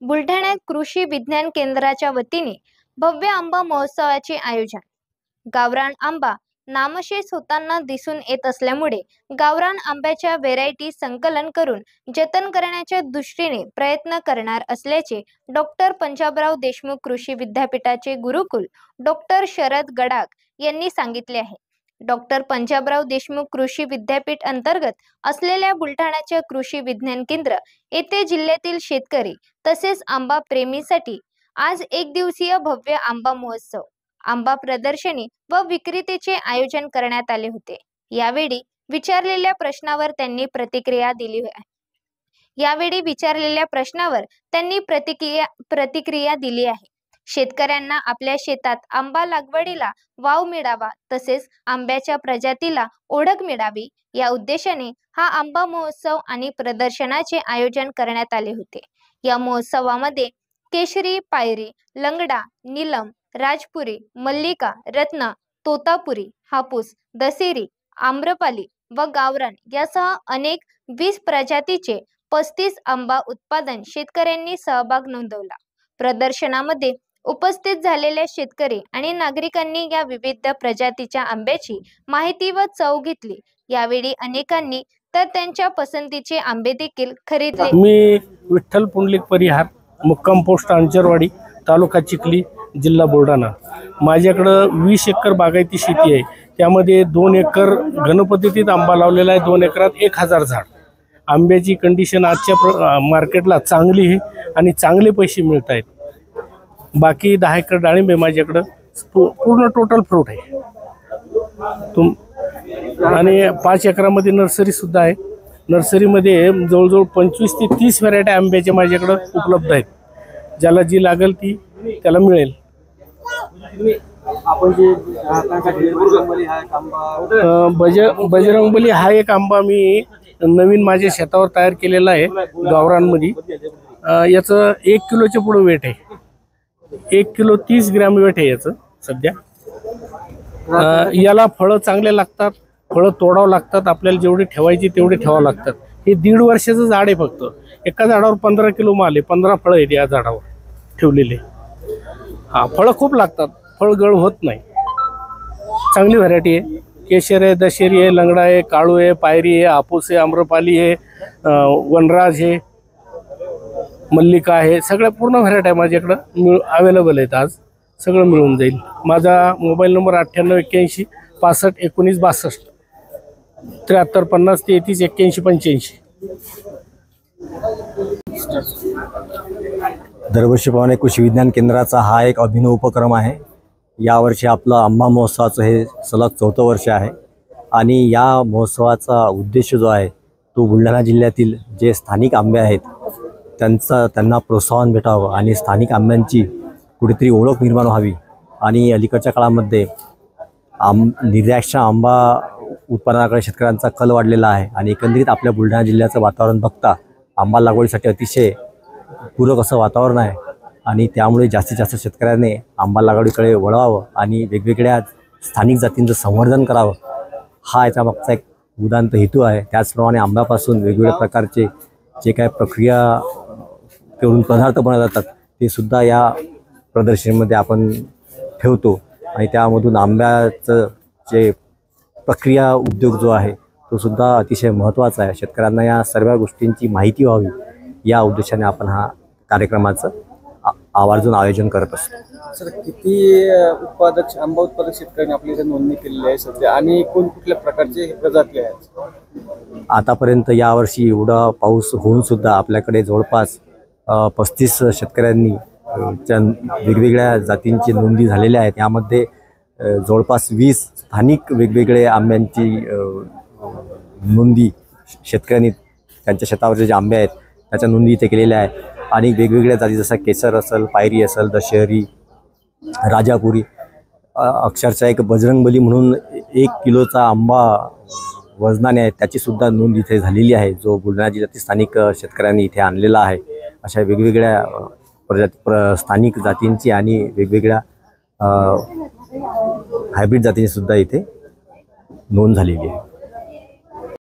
बुलढाण्यात कृषी विज्ञान केंद्राच्या वतीने भव्य आंबा महोत्सवाचे आयोजन। गावरान आंबा नामशेष होताना दिसून येत असल्यामुळे गावरान आंब्याच्या व्हेरायटी संकलन करून जतन करण्याच्या दृष्टीने प्रयत्न करणार असल्याचे डॉक्टर पंजाबराव देशमुख कृषी विद्यापीठाचे गुरुकुल डॉक्टर शरद गडाख यांनी सांगितले आहे। डॉक्टर पंजाबराव देशमुख कृषी विद्यापीठ अंतर्गत असलेल्या बुलढाण्याच्या कृषी विज्ञान केंद्र येथे जिल्ह्यातील शेतकरी तसेच आंबा प्रेमीसाठी आज एक दिवसीय भव्य आंबा महोत्सव, आंबा प्रदर्शनी व विक्रेतेचे आयोजन करण्यात आले होते। यावेळी विचारलेल्या प्रश्नावर त्यांनी प्रतिक्रिया दिली आहे। शेतकऱ्यांना आपल्या शेतात आंबा लागवडीला वाव मिळावा तसेच आंब्याच्या प्रजातीला ओळख मिळावी या उद्देशाने हा आंबा महोत्सव आणि प्रदर्शनाचे आयोजन करण्यात आले होते। या महोत्सवामध्ये केशरी, पायरी, लंगडा, नीलम, राजपुरी, मल्लिका, रत्न, तोतापुरी, हापूस, दशेरी, आम्रपाली व गावरान यासह अनेक 20 प्रजातीचे 35 आंबा उत्पादन शेतकऱ्यांनी सहभाग नोंदवला। प्रदर्शनामध्ये उपस्थित झालेल्या शेतकरी आणि नागरिकांनी या विविध प्रजातीच्या आंब्याची माहिती व चव घेतली। यावेळी अनेकांनी तर त्यांच्या पसंतीचे आंबे देखील खरीदले। मी विठ्ठल पुंडलिक परिहार, मुक्काम पोस्ट अंचरवाडी, तालुका चिखली, जिल्हा बुलढाणा। माझ्याकडे 20 एकर बागायती शेती आहे। त्यामध्ये 2 एकर घनपद्धतीत आंबा लावलेला आहे। 2 एकरात 1000 झाड। आंब्याची कंडिशन आजच्या मार्केटला चांगली आहे आणि चांगले पैसे मिळत आहेत। बाकी 10 एकर डाळिंब आहे माझ्याकडे। पूर्ण टोटल फ्रूट आहे आणि 5 एकरामध्ये नर्सरी सुद्धा आहे। नर्सरीमध्ये जवळजवळ 25 ते 30 व्हरायटी आंब्याचे माझ्याकडे उपलब्ध आहेत। ज्याला जी लागेल ती त्याला मिळेल। आपण जे बजरंगबली हा एक आंबा मी नवीन माझ्या शेतावर तयार केलेला आहे गावरानमध्ये। याचं 1 किलोचे पुढे वेट आहे। 1 किलो 30 ग्रॅम वेट आहे याचं सध्या। याला फळं चांगले लागतात, फळं तोडावं लागतात। आपल्याला जेवढे ठेवायचे तेवढे ठेवावं लागतात। हे 1.5 वर्षाचं झाड आहे फक्त। एका झाडावर 15 किलो माल आहे। 15 फळं आहेत या झाडावर ठेवलेले। फळं खूप लागतात, फळ गळ होत नाही। चांगली व्हरायटी आहे। केशर आहे, दशेरी आहे, लंगडा आहे, काळू आहे, पायरी आहे, हापूस आहे, आम्रपाली आहे, वनराज आहे, मल्लिका आहे। सगळ्या पूर्ण व्हरायटी आहे माझ्याकडं अवेलेबल आहेत। आज सगळं मिळून जाईल। माझा मोबाईल नंबर 9881 65 19 62, 73 50 33 81 85। दरवर्षीप्रमाणे कृषी विज्ञान केंद्राचा हा एक अभिनव उपक्रम आहे। यावर्षी आपलं आंबा महोत्सवाचं हे सलग 4थं वर्ष आहे आणि या महोत्सवाचा उद्देश जो आहे तो बुलढाणा जिल्ह्यातील जे स्थानिक आंबे आहेत त्यांना प्रोत्साहन भेटावं आणि स्थानिक आंब्यांची कुठेतरी ओळख निर्माण व्हावी। आणि अलीकडच्या काळामध्ये निर्यात आंबा उत्पादनाकडे शेतकऱ्यांचा कल वाढलेला आहे आणि एकंदरीत आपल्या बुलढाणा जिल्ह्याचं वातावरण बघता आंबा लागवडीसाठी अतिशय पूरक असं वातावरण आहे आणि त्यामुळे जास्तीत जास्त शेतकऱ्यांनी आंबा लागवडीकडे वळावं आणि वेगवेगळ्या स्थानिक जातींचं संवर्धन करावं हा याच्या मागचा एक उदात्त हेतू आहे। त्याचप्रमाणे आंब्यापासून वेगवेगळ्या प्रकारचे जे काही प्रक्रिया करून पदार्थ बनवले जातात ते सुद्धा या प्रदर्शनीमध्ये आपण ठेवतो आणि त्यामधून आंब्याचं जे प्रक्रिया उद्योग जो आहे तो सुद्धा अतिशय महत्त्वाचा आहे। शेतकऱ्यांना या सर्व गोष्टींची माहिती व्हावी या उद्देशाने आपण हा कार्यक्रमाचं आवर्जून आयोजन करत असतो। सर, किती आंबा उत्पादक शेतकऱ्यांनी आपली इथे नोंदणी केलेली आहे सध्या आणि कुठल्या प्रकारचे प्रजाती आहेत? आतापर्यंत यावर्षी एवढा पाऊस होऊन सुद्धा आपल्याकडे जवळपास 35 शेतकऱ्यांनी वेगवेगळ्या जातींची नोंदी झालेल्या आहेत। यामध्ये जवळपास 20 स्थानिक वेगवेगळे आंब्यांची नोंदी शेतकऱ्यांनी त्यांच्या शेतावरचे जे आंबे आहेत त्याच्या नोंदी इथे केलेल्या आहेत आणि वेगवेगळ्या जाती जसं केसर असेल, पायरी असेल, दशहरी, राजापुरी, अक्षरशः एक बजरंगबली म्हणून 1 किलोचा आंबा वजनाने आहे त्याची सुद्धा नोंद इथे झालेली आहे, जो बुलढाणा जिल्ह्यातील स्थानिक शेतकऱ्यांनी इथे आणलेला आहे। अशा वेगवेगळ्या स्थानिक जातींची आणि वेगवेगळ्या हायब्रिड जातींची सुद्धा इथे नोंद झालेली आहे।